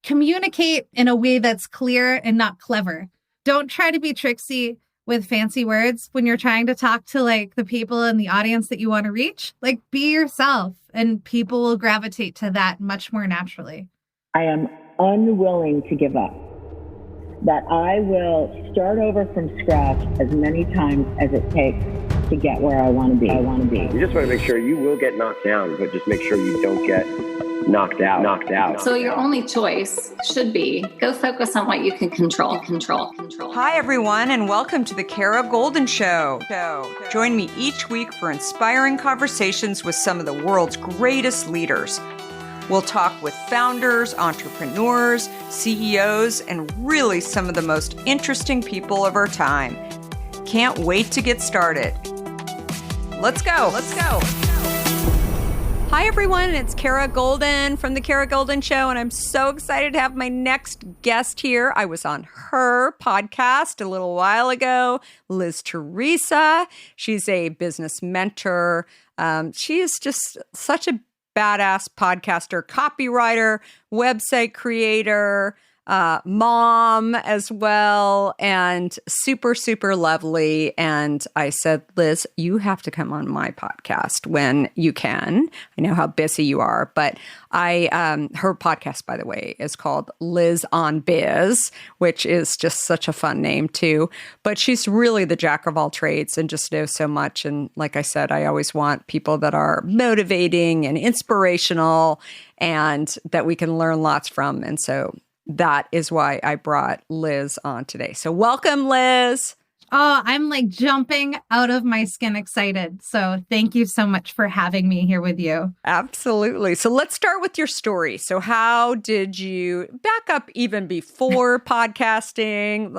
communicate in a way that's clear and not clever. Don't try to be tricksy with fancy words when you're trying to talk to like the people in the audience that you want to reach. Like, be yourself, and people will gravitate to that much more naturally. I am unwilling to give up. That I will start over from scratch as many times as it takes to get where I want to be. You just want to make sure you will get knocked down, but just make sure you don't get knocked out. So your only choice should be go focus on what you can control. Hi, everyone, and welcome to the Kara Goldin Show. Join me each week for inspiring conversations with some of the world's greatest leaders. We'll talk with founders, entrepreneurs, CEOs, and really some of the most interesting people of our time. Can't wait to get started. Let's go. Hi, everyone. It's Kara Goldin from The Kara Goldin Show, and I'm so excited to have my next guest here. I was on her podcast a little while ago, Theresa. She's a business mentor. She is just such a badass podcaster, copywriter, website creator, mom as well, and super, super lovely. And I said, Liz, you have to come on my podcast when you can. I know how busy you are, but her podcast, by the way, is called Liz on Biz, which is just such a fun name too. But she's really the jack of all trades and just knows so much. And like I said, I always want people that are motivating and inspirational and that we can learn lots from. And so that is why I brought Liz on today. So welcome, Liz. Oh, I'm like jumping out of my skin excited. So thank you so much for having me here with you. Absolutely. So let's start with your story. So how did you back up even before podcasting?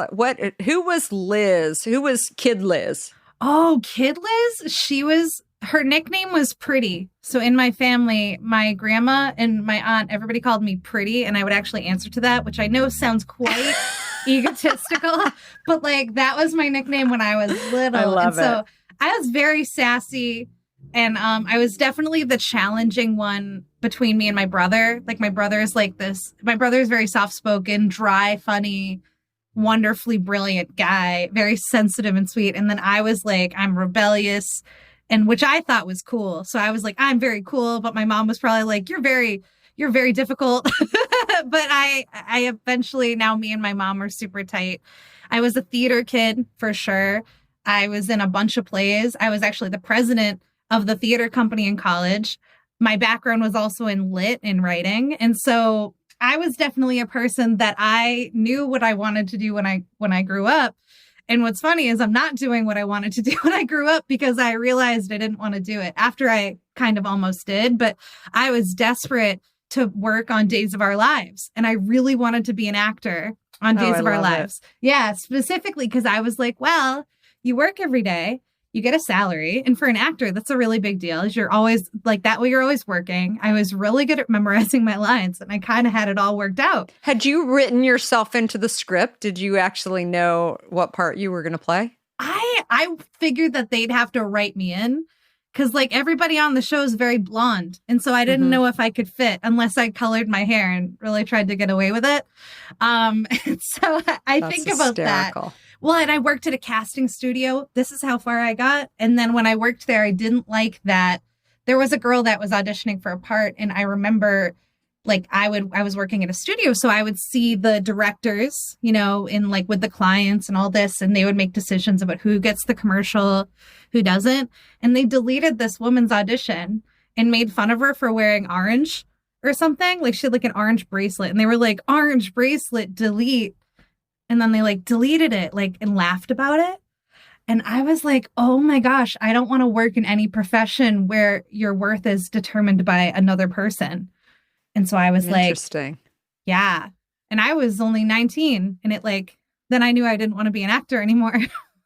Who was Liz? Who was Kid Liz? Oh, Kid Liz? Her nickname was Pretty. So in my family, my grandma and my aunt, everybody called me Pretty, and I would actually answer to that, which I know sounds quite egotistical, but like that was my nickname when I was little. I love it. So I was very sassy, and I was definitely the challenging one between me and my brother. Like my brother is very soft-spoken, dry, funny, wonderfully brilliant guy, very sensitive and sweet. And then I was like, I'm rebellious, and which I thought was cool. So I was like, I'm very cool. But my mom was probably like, you're very difficult. But I eventually, now me and my mom are super tight. I was a theater kid for sure. I was in a bunch of plays. I was actually the president of the theater company in college. My background was also in lit and writing. And so I was definitely a person that I knew what I wanted to do when I grew up. And what's funny is I'm not doing what I wanted to do when I grew up because I realized I didn't want to do it after I kind of almost did. But I was desperate to work on Days of Our Lives. And I really wanted to be an actor on Days of Our Lives. Yeah, specifically because I was like, well, you work every day, you get a salary. And for an actor, that's a really big deal. You're always like that way. You're always working. I was really good at memorizing my lines and I kind of had it all worked out. Had you written yourself into the script? Did you actually know what part you were going to play? I figured that they'd have to write me in because like everybody on the show is very blonde. And so I didn't know if I could fit unless I colored my hair and really tried to get away with it. And so I think about that. Well, and I worked at a casting studio. This is how far I got. And then when I worked there, I didn't like that. There was a girl that was auditioning for a part. And I remember like I was working at a studio. So I would see the directors, in like with the clients and all this. And they would make decisions about who gets the commercial, who doesn't. And they deleted this woman's audition and made fun of her for wearing orange or something. Like she had like an orange bracelet. And they were like, orange bracelet, delete. And then they like deleted it and laughed about it. And I was like, oh my gosh, I don't want to work in any profession where your worth is determined by another person. And so I was Interesting. Yeah. And I was only 19 and then I knew I didn't want to be an actor anymore.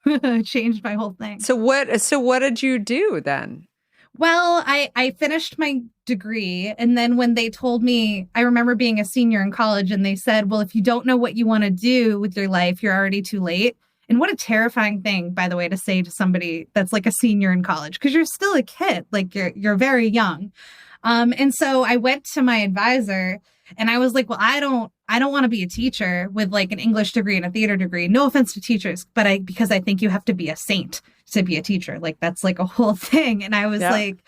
It changed my whole thing. So what did you do then? Well, I finished my degree. And then when they told me, I remember being a senior in college and they said, well, if you don't know what you want to do with your life, you're already too late. And what a terrifying thing, by the way, to say to somebody that's like a senior in college, because you're still a kid, like you're very young. And so I went to my advisor And I was like, well, I don't want to be a teacher with like an English degree and a theater degree. No offense to teachers, but because I think you have to be a saint to be a teacher. Like that's like a whole thing. And I was like,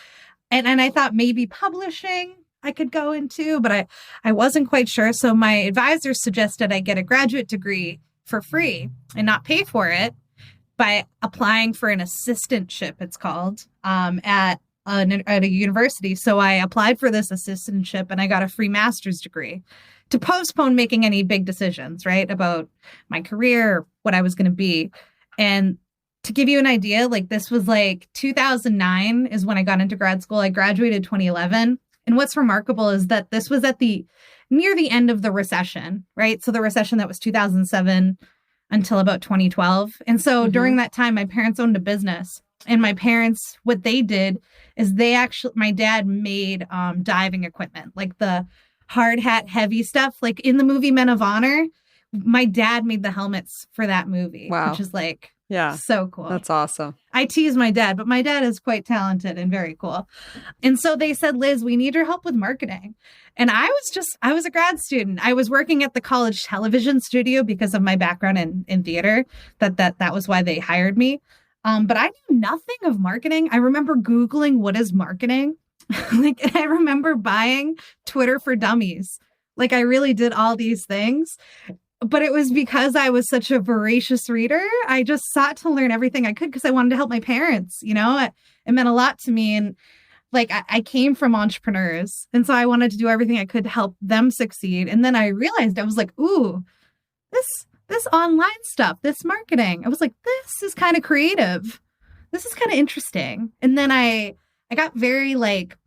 and I thought maybe publishing I could go into, but I wasn't quite sure. So my advisor suggested I get a graduate degree for free and not pay for it by applying for an assistantship, it's called, at a university. So I applied for this assistantship and I got a free master's degree to postpone making any big decisions, right, about my career, what I was going to be. And to give you an idea, like this was like 2009 is when I got into grad school. I graduated 2011. And what's remarkable is that this was at near the end of the recession, right? So the recession that was 2007 until about 2012. And so during that time, my parents owned a business. And my parents, what they did is my dad made diving equipment, like the hard hat, heavy stuff. Like in the movie Men of Honor, my dad made the helmets for that movie, which is like, so cool. That's awesome. I tease my dad, but my dad is quite talented and very cool. And so they said, Liz, we need your help with marketing. And I was a grad student. I was working at the college television studio because of my background in theater. That was why they hired me. But I knew nothing of marketing. I remember Googling what is marketing. I remember buying Twitter for Dummies. Like I really did all these things. But it was because I was such a voracious reader. I just sought to learn everything I could because I wanted to help my parents. You know, it meant a lot to me. And like I came from entrepreneurs. And so I wanted to do everything I could to help them succeed. And then I realized I was like, ooh, this online stuff, this marketing. I was like, this is kind of creative. This is kind of interesting. And then I got very like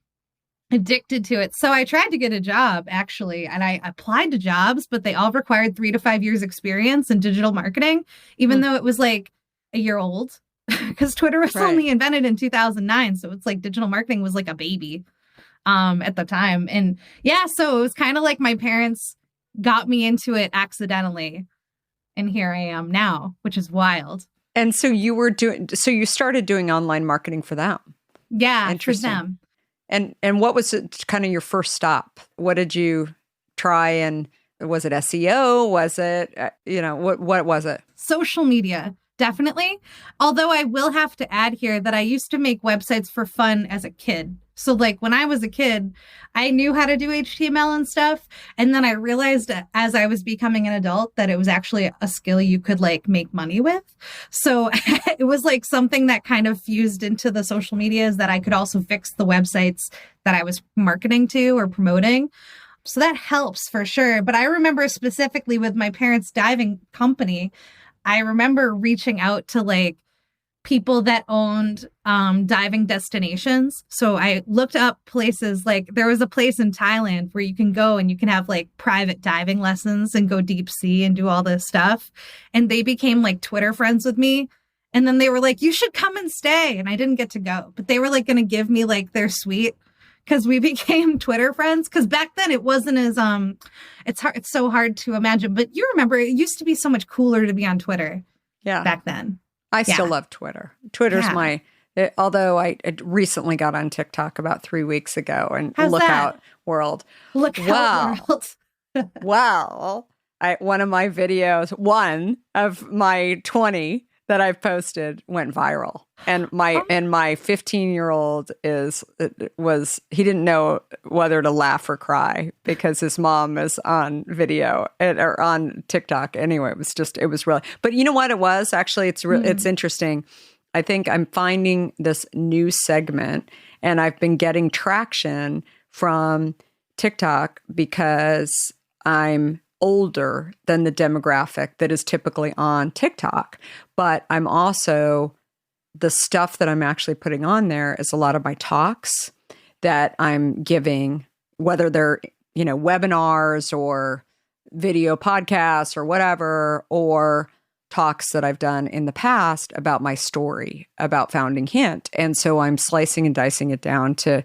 addicted to it. So I tried to get a job actually, and I applied to jobs, but they all required 3 to 5 years experience in digital marketing, even though it was like a year old because Twitter was only invented in 2009. So it's like digital marketing was like a baby at the time. And so it was kind of like my parents got me into it accidentally. And here I am now, which is wild. And so you started doing online marketing for them. Yeah, interesting. For them. And what was kind of your first stop? What did you try? And was it SEO? Was it, what was it? Social media, definitely. Although I will have to add here that I used to make websites for fun as a kid. So like when I was a kid, I knew how to do HTML and stuff. And then I realized as I was becoming an adult that it was actually a skill you could like make money with. So it was like something that kind of fused into the social medias that I could also fix the websites that I was marketing to or promoting. So that helps for sure. But I remember specifically with my parents' diving company, I remember reaching out to like people that owned diving destinations. So I looked up places like there was a place in Thailand where you can go and you can have like private diving lessons and go deep sea and do all this stuff. And they became like Twitter friends with me. And then they were like, you should come and stay. And I didn't get to go, but they were like going to give me like their suite because we became Twitter friends. Because back then it wasn't as, it's so hard to imagine. But you remember it used to be so much cooler to be on Twitter back then. I still love Twitter. Twitter's although I recently got on TikTok about 3 weeks ago and Lookout World. World. Well, one of my videos, one of my 20 that I've posted went viral. And my 15-year-old he didn't know whether to laugh or cry because his mom is on video or on TikTok. Anyway, it was really, but you know what it was? Actually, it's interesting. I think I'm finding this new segment and I've been getting traction from TikTok because I'm older than the demographic that is typically on TikTok. But I'm also, the stuff that I'm actually putting on there is a lot of my talks that I'm giving, whether they're, webinars or video podcasts or whatever, or talks that I've done in the past about my story, about founding Hint. And so I'm slicing and dicing it down to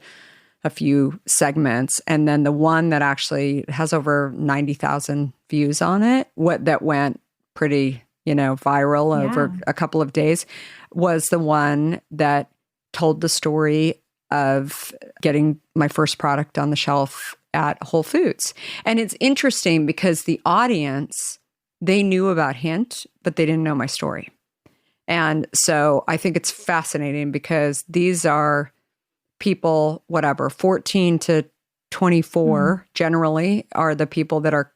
a few segments. And then the one that actually has over 90,000 views on it, that went pretty, viral over a couple of days, was the one that told the story of getting my first product on the shelf at Whole Foods. And it's interesting because the audience, they knew about Hint, but they didn't know my story. And so I think it's fascinating because these are people, whatever, 14 to 24 generally are the people that are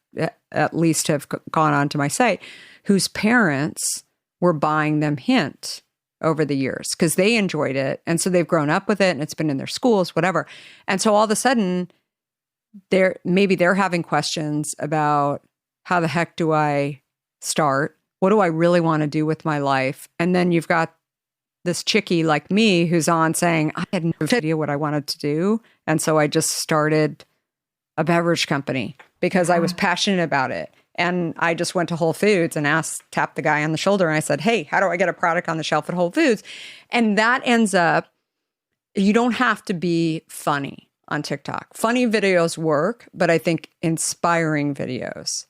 at least have gone onto my site whose parents were buying them Hint over the years because they enjoyed it. And so they've grown up with it and it's been in their schools, whatever. And so all of a sudden, maybe they're having questions about how the heck do I start? What do I really want to do with my life? And then you've got this chickie like me who's on saying, I had no idea what I wanted to do. And so I just started a beverage company because I was passionate about it. And I just went to Whole Foods and tapped the guy on the shoulder. And I said, hey, how do I get a product on the shelf at Whole Foods? And that ends up, you don't have to be funny on TikTok. Funny videos work, but I think inspiring videos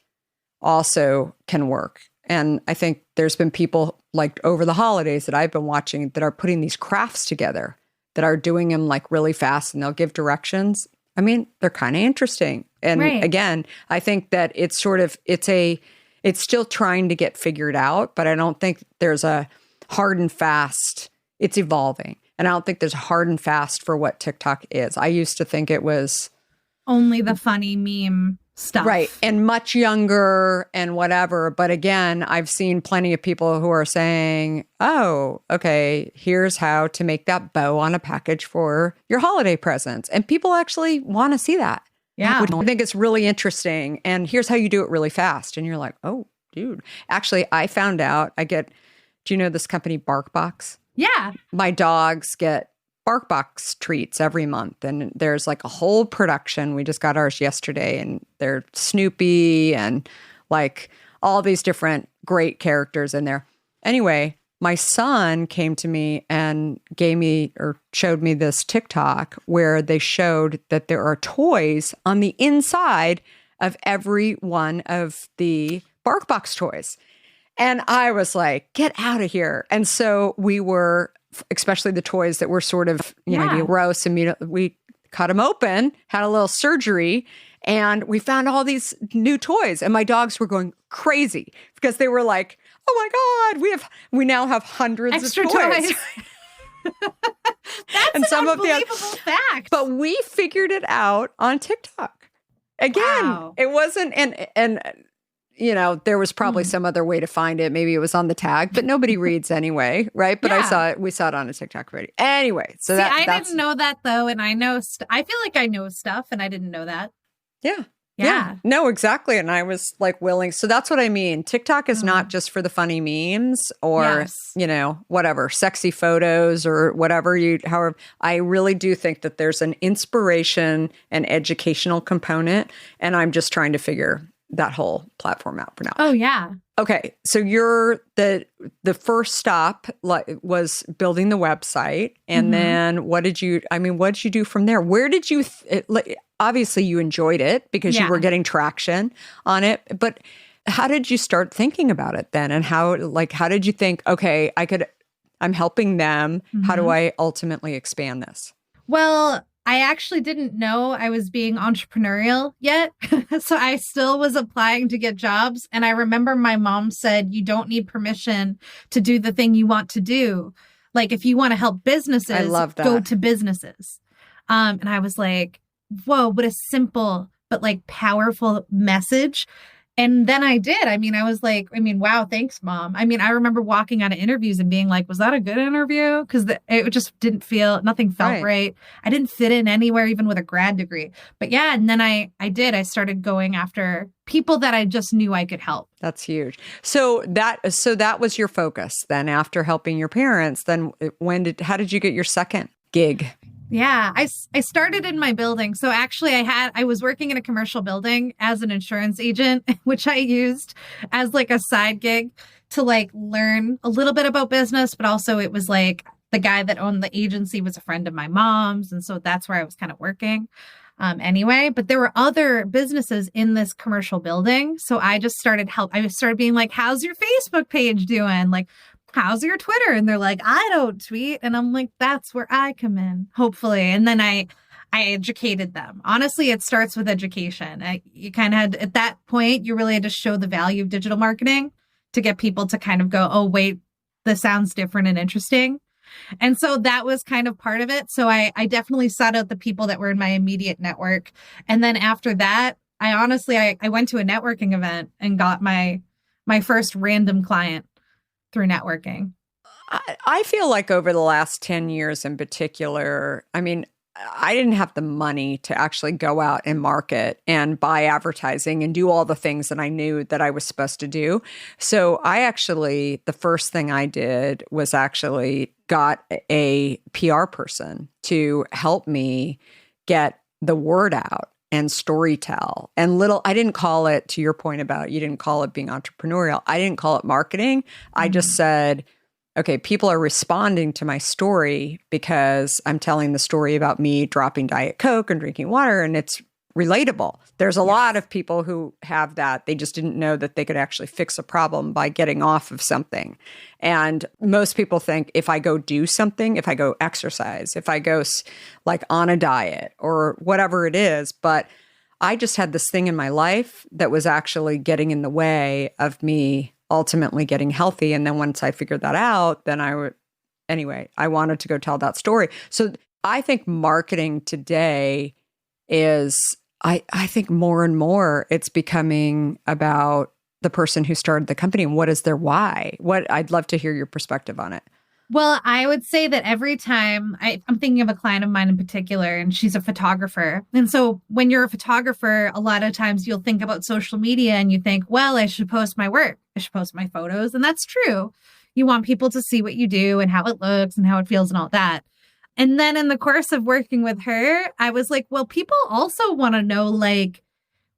also can work. And I think there's been people like over the holidays that I've been watching that are putting these crafts together that are doing them like really fast and they'll give directions. I mean, they're kind of interesting. And again, I think that it's still trying to get figured out, but I don't think there's a hard and fast, it's evolving. And I don't think there's hard and fast for what TikTok is. I used to think it was only the funny meme stuff. Right. And much younger and whatever. But again, I've seen plenty of people who are saying, oh, okay, here's how to make that bow on a package for your holiday presents. And people actually want to see that. Yeah. Which I think it's really interesting. And here's how you do it really fast. And you're like, oh, dude. Actually, I found out do you know this company BarkBox? Yeah. My dogs get BarkBox treats every month. And there's like a whole production. We just got ours yesterday and they're Snoopy and like all these different great characters in there. Anyway, my son came to me and showed me this TikTok where they showed that there are toys on the inside of every one of the BarkBox toys. And I was like, get out of here. And so we were, especially the toys that were sort of, gross, and we cut them open, had a little surgery, and we found all these new toys. And my dogs were going crazy because they were like, oh my God, we now have hundreds extra of toys. That's and an unbelievable fact. But we figured it out on TikTok. Again, It wasn't, and there was probably some other way to find it. Maybe it was on the tag, but nobody reads anyway, right? But we saw it on a TikTok video. Anyway, so I didn't know that though. And I know, I feel like I know stuff and I didn't know that. Yeah. No, exactly. And I was like willing. So that's what I mean. TikTok is not just for the funny memes or, whatever, sexy photos or whatever however, I really do think that there's an inspiration and educational component. And I'm just trying to figure that whole platform out for now. Oh, yeah. Okay. So you're the first stop was building the website. And then what did you do from there? Where did you, obviously you enjoyed it because you were getting traction on it, but how did you start thinking about it then? And how did you think, okay, I'm helping them. How do I ultimately expand this? Well, I actually didn't know I was being entrepreneurial yet. So I still was applying to get jobs. And I remember my mom said, you don't need permission to do the thing you want to do. Like if you want to help businesses, I love that. Go to businesses. And I was like, whoa, what a simple but like powerful message. And then I did. I was like, wow, thanks, Mom. I remember walking out of interviews and being like, was that a good interview? Because it just nothing felt right. I didn't fit in anywhere, even with a grad degree. But yeah, and then I did. I started going after people that I just knew I could help. That's huge. So that was your focus then after helping your parents. Then how did you get your second gig? Yeah, I started in my building. So actually I was working in a commercial building as an insurance agent, which I used as like a side gig to like learn a little bit about business, but also it was like the guy that owned the agency was a friend of my mom's. And so that's where I was kind of working anyway. But there were other businesses in this commercial building. So I just started I started being like, how's your Facebook page doing? Like, how's your Twitter? And they're like, I don't tweet. And I'm like, that's where I come in, hopefully. And then I I educated them. Honestly, it starts with education. You kind of had, at that point, you really had to show the value of digital marketing to get people to kind of go, oh, wait, this sounds different and interesting. And so that was kind of part of it. So I definitely sought out the people that were in my immediate network. And then after that, I went to a networking event and got my first random client through networking. I feel like over the last 10 years in particular, I mean, I didn't have the money to actually go out and market and buy advertising and do all the things that I knew that I was supposed to do. So the first thing I did was actually got a PR person to help me get the word out and storytell. And I didn't call it, to your point about you didn't call it being entrepreneurial, I didn't call it marketing. I just said, okay, people are responding to my story because I'm telling the story about me dropping Diet Coke and drinking water, and it's relatable. There's a lot of people who have that. They just didn't know that they could actually fix a problem by getting off of something. And most people think if I go do something, if I go exercise, if I go like on a diet or whatever it is, but I just had this thing in my life that was actually getting in the way of me ultimately getting healthy. And then once I figured that out, then I wanted to go tell that story. So I think marketing today is, I think more and more it's becoming about the person who started the company and what is their why. I'd love to hear your perspective on it. Well, I would say that every time I'm thinking of a client of mine in particular, and she's a photographer. And so when you're a photographer, a lot of times you'll think about social media and you think, well, I should post my work. I should post my photos. And that's true. You want people to see what you do and how it looks and how it feels and all that. And then in the course of working with her, I was like, well, people also want to know, like,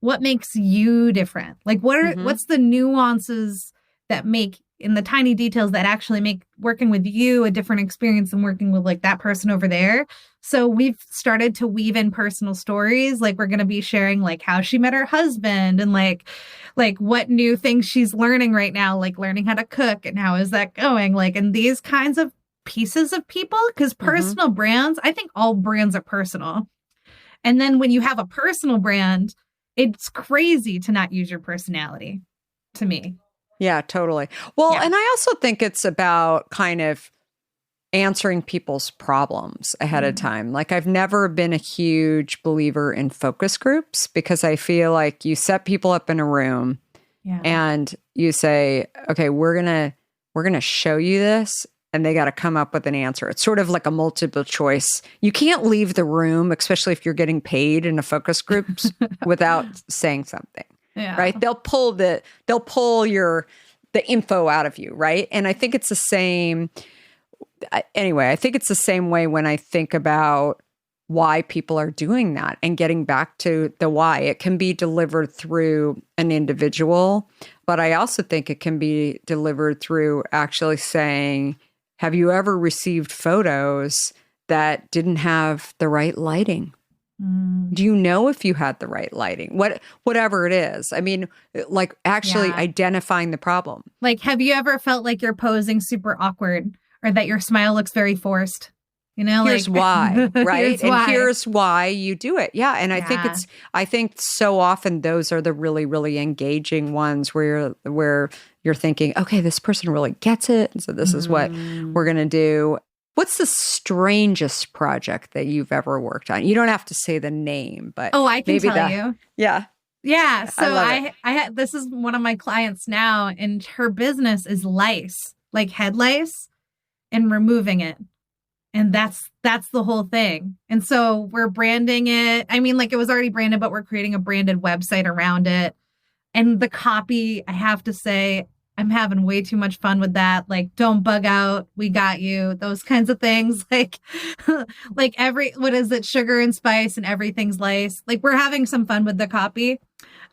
what makes you different? Like, what's the nuances that make, in the tiny details that actually make working with you a different experience than working with like that person over there. So we've started to weave in personal stories. Like we're going to be sharing like how she met her husband and like what new things she's learning right now, like learning how to cook and how is that going? Like, and these kinds of pieces of people, because personal brands, I think all brands are personal. And then when you have a personal brand, it's crazy to not use your personality, to me. Yeah, totally. Well, and I also think it's about kind of answering people's problems ahead of time. Like I've never been a huge believer in focus groups because I feel like you set people up in a room and you say, okay, we're going to show you this, and they got to come up with an answer. It's sort of like a multiple choice. You can't leave the room, especially if you're getting paid in a focus group without saying something. Yeah. Right. They'll pull the info out of you. Right. And I think it's the same. Anyway, I think it's the same way when I think about why people are doing that and getting back to the why. It can be delivered through an individual, but I also think it can be delivered through actually saying, have you ever received photos that didn't have the right lighting? Do you know if you had the right lighting? Whatever it is. I mean, like actually identifying the problem. Like, have you ever felt like you're posing super awkward or that your smile looks very forced? You know, here's why, right? Here's why you do it. Yeah. And I think so often those are the really, really engaging ones where you're thinking, okay, this person really gets it. And so this is what we're going to do. What's the strangest project that you've ever worked on? You don't have to say the name, but I can tell you. Yeah. Yeah. So I had, this is one of my clients now, and her business is lice, like head lice, and removing it. And that's the whole thing. And so we're branding it. I mean, like it was already branded, but we're creating a branded website around it. And the copy, I have to say, I'm having way too much fun with that. Like, don't bug out. We got you. Those kinds of things. Like, what is it? Sugar and spice and everything's lice. Like, we're having some fun with the copy.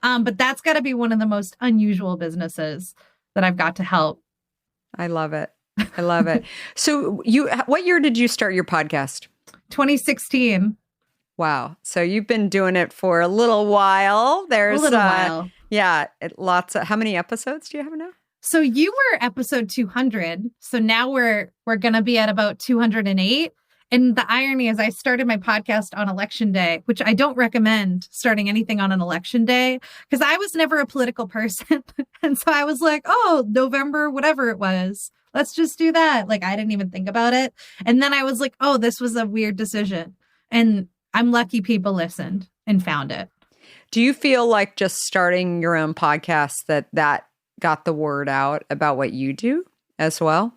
But that's got to be one of the most unusual businesses that I've got to help. I love it. I love it. So what year did you start your podcast? 2016. Wow. So you've been doing it for a little while. There's a little while. Yeah. Lots of, how many episodes do you have now? So you were episode 200. So now we're going to be at about 208. And the irony is I started my podcast on election day, which I don't recommend starting anything on an election day because I was never a political person. And so I was like, oh, November, whatever it was, let's just do that. Like, I didn't even think about it. And then I was like, oh, this was a weird decision. And I'm lucky people listened and found it. Do you feel like just starting your own podcast that got the word out about what you do as well?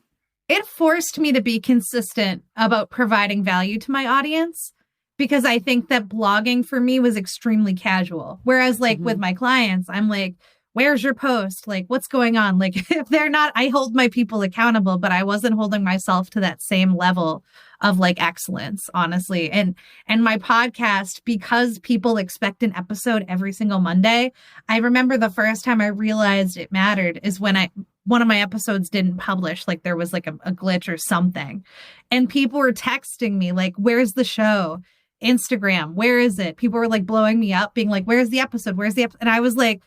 It forced me to be consistent about providing value to my audience because I think that blogging for me was extremely casual. Whereas like with my clients, I'm like, where's your post? Like, what's going on? Like, if they're not, I hold my people accountable, but I wasn't holding myself to that same level of like excellence, honestly. And my podcast, because people expect an episode every single Monday, I remember the first time I realized it mattered is when one of my episodes didn't publish, like there was like a glitch or something. And people were texting me like, where's the show? Instagram, where is it? People were like blowing me up, being like, where's the episode? Where's the episode? And I was like,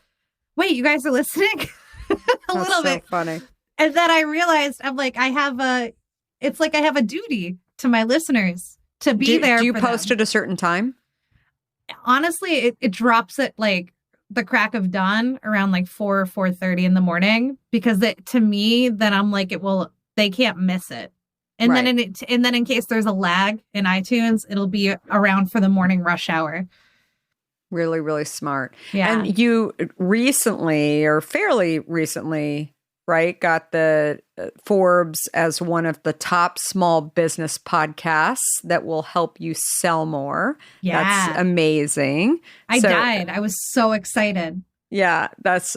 wait, you guys are listening? That's so funny. And then I realized I'm like, it's like I have a duty to my listeners to be there. Do you for post them. at a certain time? Honestly, it drops at like the crack of dawn around like 4 or 4:30 in the morning because to me, then I'm like, they can't miss it. And right. then in case there's a lag in iTunes, it'll be around for the morning rush hour. Really, really smart. Yeah. And you recently or fairly recently, right, got the Forbes as one of the top small business podcasts that will help you sell more. Yeah. That's amazing. I died. I was so excited. Yeah, that's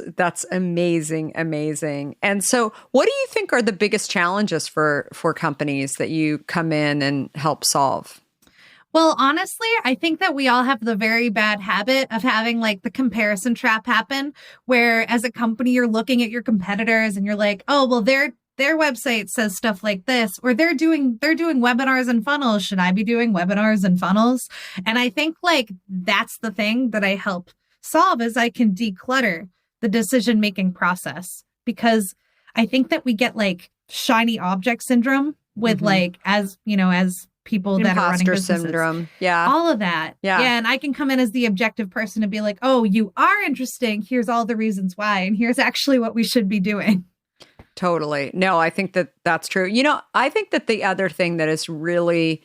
amazing, amazing. And so what do you think are the biggest challenges for companies that you come in and help solve? Well, honestly, I think that we all have the very bad habit of having like the comparison trap happen, where as a company, you're looking at your competitors and you're like, oh, well, their website says stuff like this, or they're doing webinars and funnels. Should I be doing webinars and funnels? And I think like that's the thing that I help solve is I can declutter the decision-making process, because I think that we get like shiny object syndrome with like, as you know, as people that are running businesses. Syndrome. Yeah. All of that. Yeah. And I can come in as the objective person and be like, oh, you are interesting. Here's all the reasons why. And here's actually what we should be doing. Totally. No, I think that that's true. You know, I think that the other thing that has really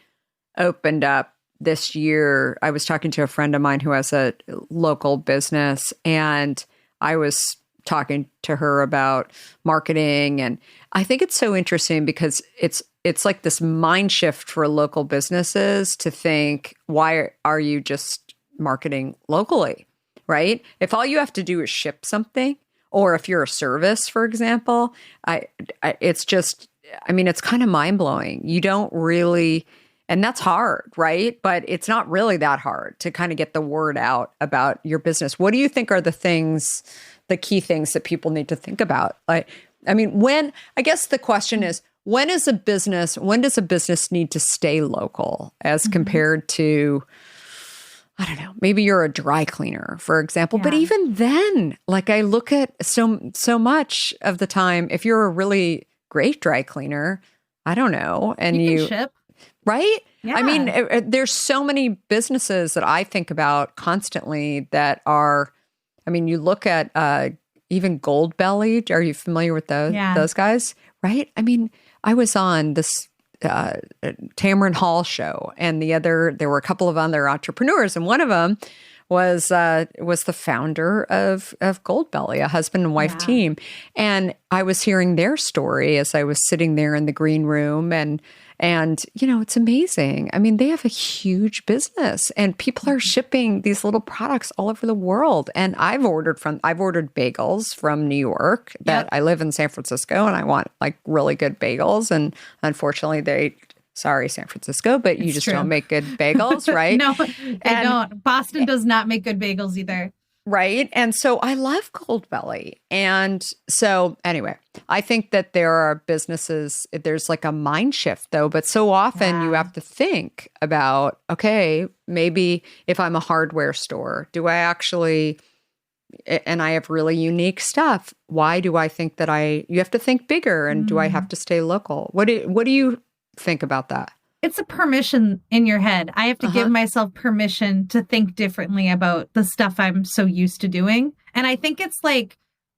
opened up this year, I was talking to a friend of mine who has a local business, and I was talking to her about marketing. And I think it's so interesting because it's like this mind shift for local businesses to think, why are you just marketing locally, right? If all you have to do is ship something, or if you're a service, for example, it's just, I mean, it's kind of mind blowing. You don't really, and that's hard, right? But it's not really that hard to kind of get the word out about your business. What do you think are the key things that people need to think about? I mean, I guess the question is, when does a business need to stay local as compared to, I don't know, maybe you're a dry cleaner, for example. Yeah. But even then, like I look at so much of the time, if you're a really great dry cleaner, I don't know. And you can ship. Right? Yeah. I mean, there's so many businesses that I think about constantly that are, I mean, you look at even Goldbelly. Are you familiar with those guys? Right? I mean, I was on this Tamron Hall show, and there were a couple of other entrepreneurs, and one of them was the founder of Goldbelly, a husband and wife team. And I was hearing their story as I was sitting there in the green room, and you know, it's amazing. I mean, they have a huge business, and people are shipping these little products all over the world. And I've ordered bagels from New York that I live in San Francisco, and I want like really good bagels. And unfortunately, sorry, San Francisco, but you just don't make good bagels, right? No, they don't. Boston does not make good bagels either. Right. And so I love Goldbelly. And so anyway, I think that there are businesses, there's like a mind shift though, but so often you have to think about, okay, maybe if I'm a hardware store, do I actually, and I have really unique stuff, why do I think that you have to think bigger, and do I have to stay local? What do you think about that? it's a permission in your head. I have to give myself permission to think differently about the stuff I'm so used to doing. And I think it's like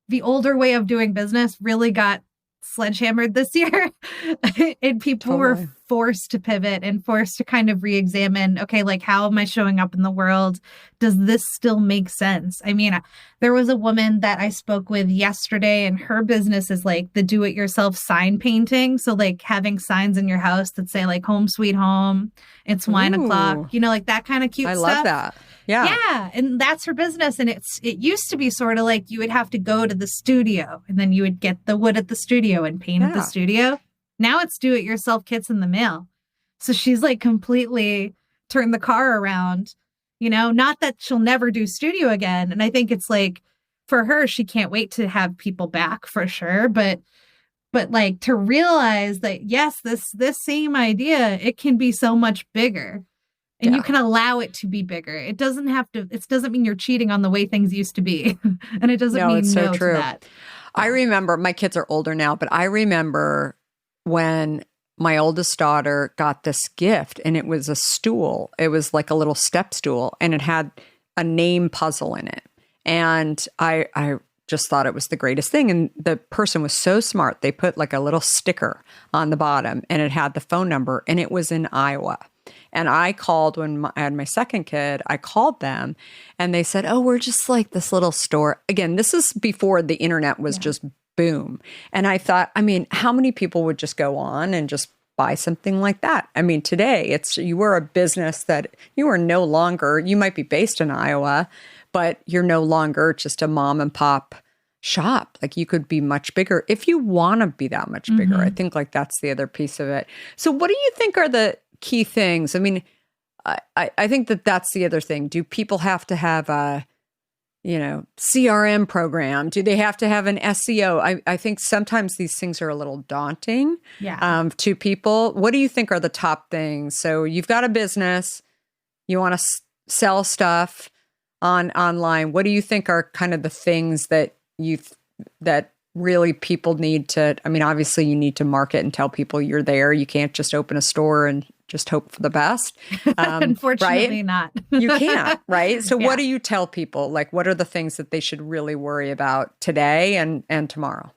the older way of doing business really got sledgehammered this year. And people were forced to pivot and forced to kind of re-examine, okay, like, how am I showing up in the world? Does this still make sense? I mean, there was a woman that I spoke with yesterday, and her business is like the do-it-yourself sign painting. So like having signs in your house that say like home sweet home, it's wine o'clock, you know, like that kind of cute stuff. I love that. Yeah. Yeah. And that's her business. And it used to be sort of like you would have to go to the studio and then you would get the wood at the studio and paint at the studio. Now it's do-it-yourself kits in the mail. So she's like completely turned the car around, you know, not that she'll never do studio again. And I think it's like for her, she can't wait to have people back for sure. But like to realize that, yes, this same idea, it can be so much bigger. And you can allow it to be bigger. It doesn't have to, it doesn't mean you're cheating on the way things used to be. And it doesn't mean it's no so true. to that. I remember, my kids are older now, but I remember when my oldest daughter got this gift, and it was a stool. It was like a little step stool, and it had a name puzzle in it. And I just thought it was the greatest thing. And the person was so smart. They put like a little sticker on the bottom, and it had the phone number, and it was in Iowa. And I called when I had my second kid, I called them and they said, oh, we're just like this little store. Again, this is before the internet was just boom. And I thought, I mean, how many people would just go on and just buy something like that? I mean, today you were a business that you are no longer, you might be based in Iowa, but you're no longer just a mom and pop shop. Like you could be much bigger if you want to be that much bigger. I think like that's the other piece of it. So what do you think are the key things? I mean, I think that's the other thing. Do people have to have a, CRM program? Do they have to have an SEO? I think sometimes these things are a little daunting to people. What do you think are the top things? So you've got a business, you want to sell stuff online. What do you think are kind of the things that that really people need to, I mean, obviously you need to market and tell people you're there. You can't just open a store and just hope for the best. Unfortunately, right? not. You can't, right? So what do you tell people? Like, what are the things that they should really worry about today and tomorrow?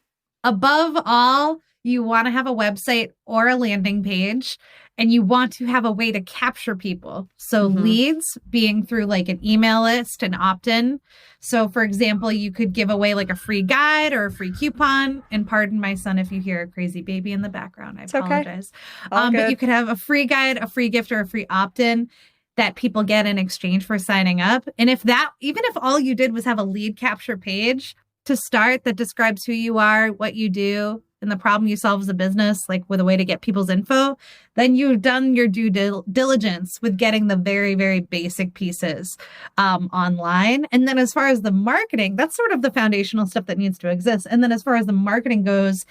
Above all, you want to have a website or a landing page, and you want to have a way to capture people. So leads being through like an email list and opt-in. So for example, you could give away like a free guide or a free coupon. And pardon my son if you hear a crazy baby in the background. I apologize. Okay. But you could have a free guide, a free gift, or a free opt-in that people get in exchange for signing up. And even if all you did was have a lead capture page to start that describes who you are, what you do, and the problem you solve as a business, like with a way to get people's info, then you've done your due diligence with getting the very, very basic pieces online. And then as far as the marketing, that's sort of the foundational stuff that needs to exist. And then as far as the marketing goes,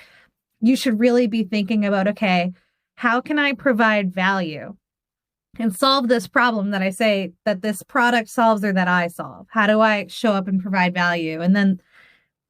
you should really be thinking about, okay, how can I provide value and solve this problem that I say that this product solves or that I solve? How do I show up and provide value? And then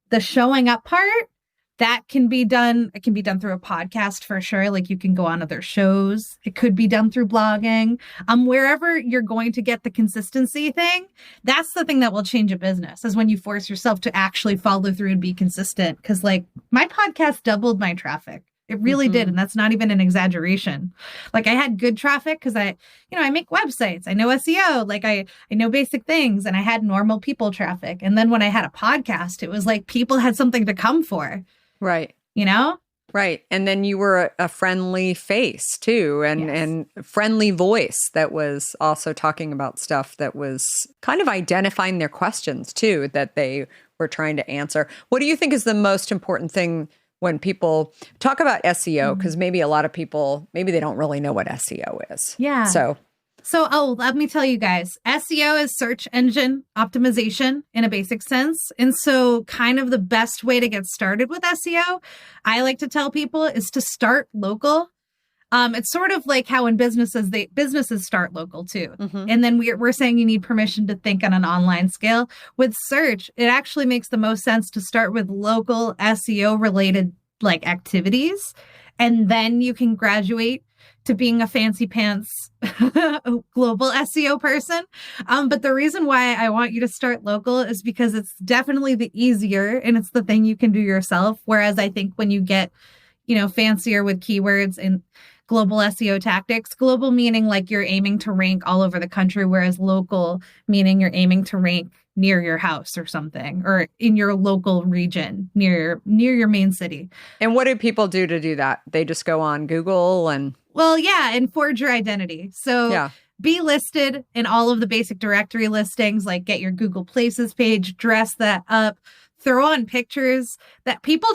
the showing up part, that can be done. It can be done through a podcast for sure. Like you can go on other shows. It could be done through blogging. Wherever you're going to get the consistency thing, that's the thing that will change a business, is when you force yourself to actually follow through and be consistent. Because like my podcast doubled my traffic. It really did. And that's not even an exaggeration. Like I had good traffic because I make websites. I know SEO. Like I know basic things, and I had normal people traffic. And then when I had a podcast, it was like people had something to come for. Right. Right. And then you were a friendly face too, and friendly voice that was also talking about stuff that was kind of identifying their questions too, that they were trying to answer. What do you think is the most important thing when people talk about SEO? Because maybe a lot of people, maybe they don't really know what SEO is. Yeah. So, let me tell you guys, SEO is search engine optimization in a basic sense. And so kind of the best way to get started with SEO, I like to tell people, is to start local. It's sort of like how in businesses start local too. And then we're saying you need permission to think on an online scale. With search, it actually makes the most sense to start with local SEO related like activities. And then you can graduate to being a fancy pants global SEO person. But the reason why I want you to start local is because it's definitely the easier and it's the thing you can do yourself. Whereas I think when you get, fancier with keywords and global SEO tactics, global meaning like you're aiming to rank all over the country, whereas local meaning you're aiming to rank near your house or something, or in your local region near your main city. And what do people do to do that? They just go on Google and... Well, yeah, and forge your identity. So be listed in all of the basic directory listings, like get your Google Places page, dress that up, throw on pictures that people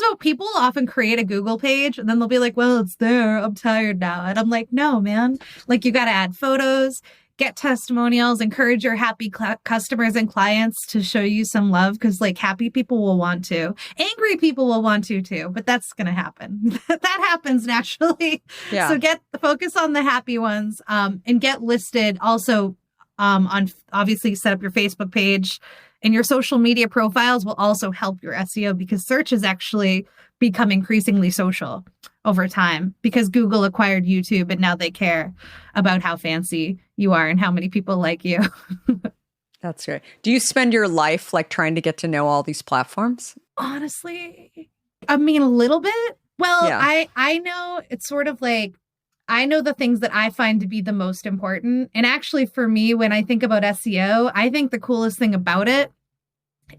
often create a Google page and then they'll be like, well, it's there. I'm tired now. And I'm like, no, man, like you got to add photos, get testimonials, encourage your happy customers and clients to show you some love. Cause like happy people will want to, angry people will want to too, but that's going to happen. That happens naturally. Yeah. So focus on the happy ones, and get listed also, on obviously set up your Facebook page. And your social media profiles will also help your SEO because search has actually become increasingly social over time because Google acquired YouTube and now they care about how fancy you are and how many people like you. That's great. Do you spend your life like trying to get to know all these platforms? Honestly, I mean, a little bit. Well, Yeah. I know it's sort of like, I know the things that I find to be the most important. And actually for me, when I think about SEO, I think the coolest thing about it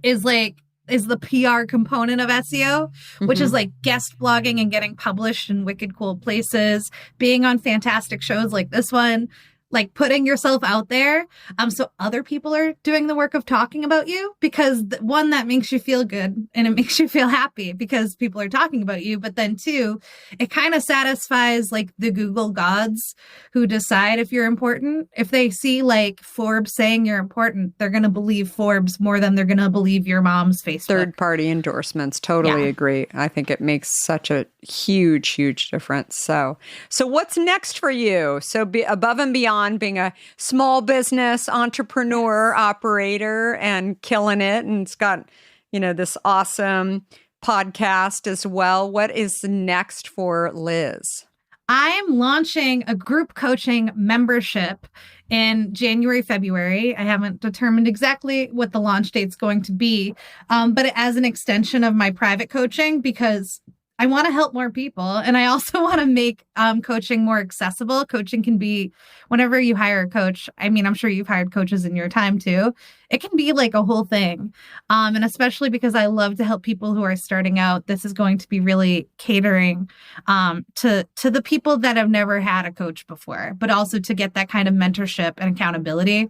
is the PR component of SEO, which is like guest blogging and getting published in wicked cool places, being on fantastic shows like this one, like putting yourself out there. So other people are doing the work of talking about you because one, that makes you feel good and it makes you feel happy because people are talking about you. But then two, it kind of satisfies like the Google gods who decide if you're important. If they see like Forbes saying you're important, they're going to believe Forbes more than they're going to believe your mom's Facebook. Third-party endorsements. Totally agree. I think it makes such a huge, huge difference. So what's next for you? So be above and beyond being a small business entrepreneur, operator, and killing it. And it's got, this awesome podcast as well. What is next for Liz? I'm launching a group coaching membership in January, February. I haven't determined exactly what the launch date's going to be, but as an extension of my private coaching because I want to help more people. And I also want to make coaching more accessible. Coaching can be, whenever you hire a coach, I mean, I'm sure you've hired coaches in your time too. It can be like a whole thing. And especially because I love to help people who are starting out, this is going to be really catering to the people that have never had a coach before, but also to get that kind of mentorship and accountability.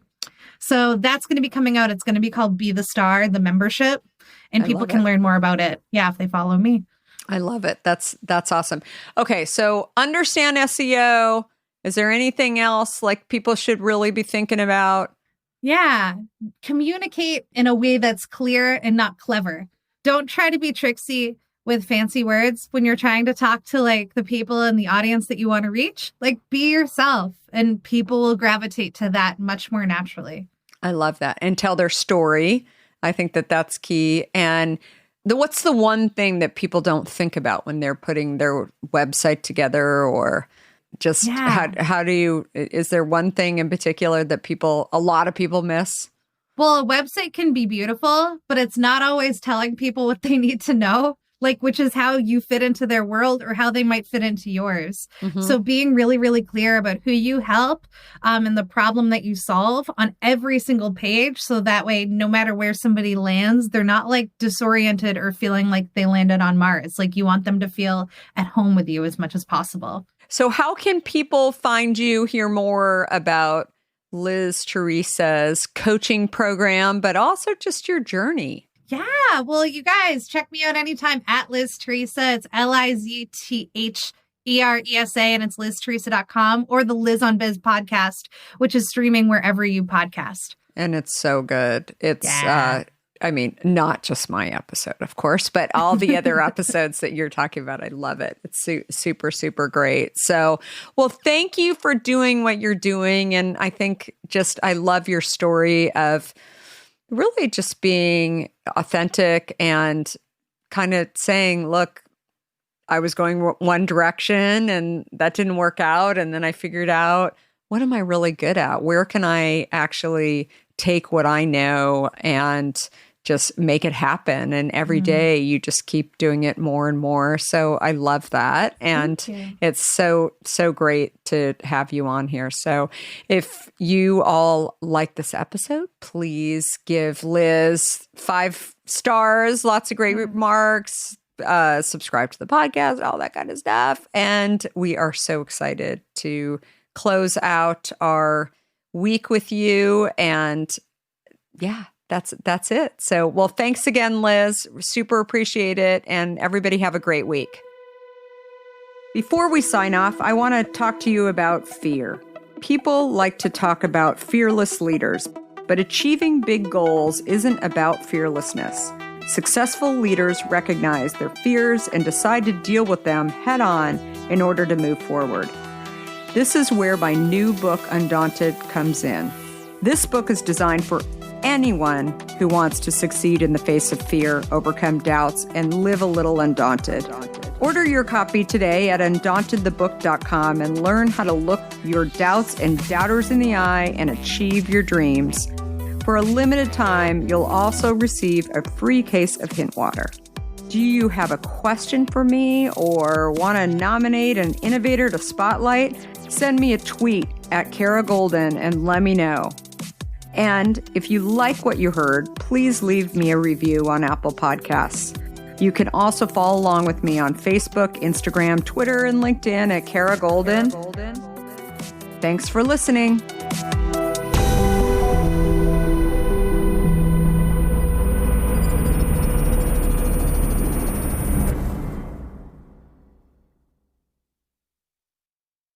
So that's going to be coming out. It's going to be called Be the Star, the membership. And people can learn more about it. Yeah, if they follow me. I love it. That's awesome. Okay, so understand SEO. Is there anything else like people should really be thinking about? Yeah, communicate in a way that's clear and not clever. Don't try to be tricksy with fancy words when you're trying to talk to like the people in the audience that you want to reach. Like be yourself and people will gravitate to that much more naturally. I love that. And tell their story. I think that that's key. And what's the one thing that people don't think about when they're putting their website together or just how do you, is there one thing in particular that a lot of people miss? Well, a website can be beautiful, but it's not always telling people what they need to know, like which is how you fit into their world or how they might fit into yours. Mm-hmm. So being really, really clear about who you help and the problem that you solve on every single page. So that way, no matter where somebody lands, they're not like disoriented or feeling like they landed on Mars. Like you want them to feel at home with you as much as possible. So how can people find you, hear more about Liz Theresa's coaching program, but also just your journey? Yeah, well, you guys, check me out anytime at Liz Theresa. It's LizTheresa, and it's LizTheresa.com or the Liz on Biz podcast, which is streaming wherever you podcast. And it's so good. It's, not just my episode, of course, but all the other episodes that you're talking about. I love it. It's super, super great. So, well, thank you for doing what you're doing. And I think I love your story of really just being authentic and kind of saying, look, I was going one direction and that didn't work out. And then I figured out, what am I really good at? Where can I actually take what I know and just make it happen? And every day you just keep doing it more and more. So I love that. And it's so great to have you on here. So if you all like this episode, please give Liz 5 stars, lots of great remarks, subscribe to the podcast, all that kind of stuff. And we are so excited to close out our week with you. And yeah, that's it. So, well, thanks again, Liz. Super appreciate it. And everybody have a great week. Before we sign off, I want to talk to you about fear. People like to talk about fearless leaders, but achieving big goals isn't about fearlessness. Successful leaders recognize their fears and decide to deal with them head on in order to move forward. This is where my new book, Undaunted, comes in. This book is designed for anyone who wants to succeed in the face of fear, overcome doubts, and live a little undaunted. Order your copy today at undauntedthebook.com and learn how to look your doubts and doubters in the eye and achieve your dreams. For a limited time, you'll also receive a free case of hint water. Do you have a question for me or want to nominate an innovator to spotlight? Send me a tweet at Kara Goldin and let me know. And if you like what you heard, please leave me a review on Apple Podcasts. You can also follow along with me on Facebook, Instagram, Twitter, and LinkedIn at Kara Goldin. Thanks for listening.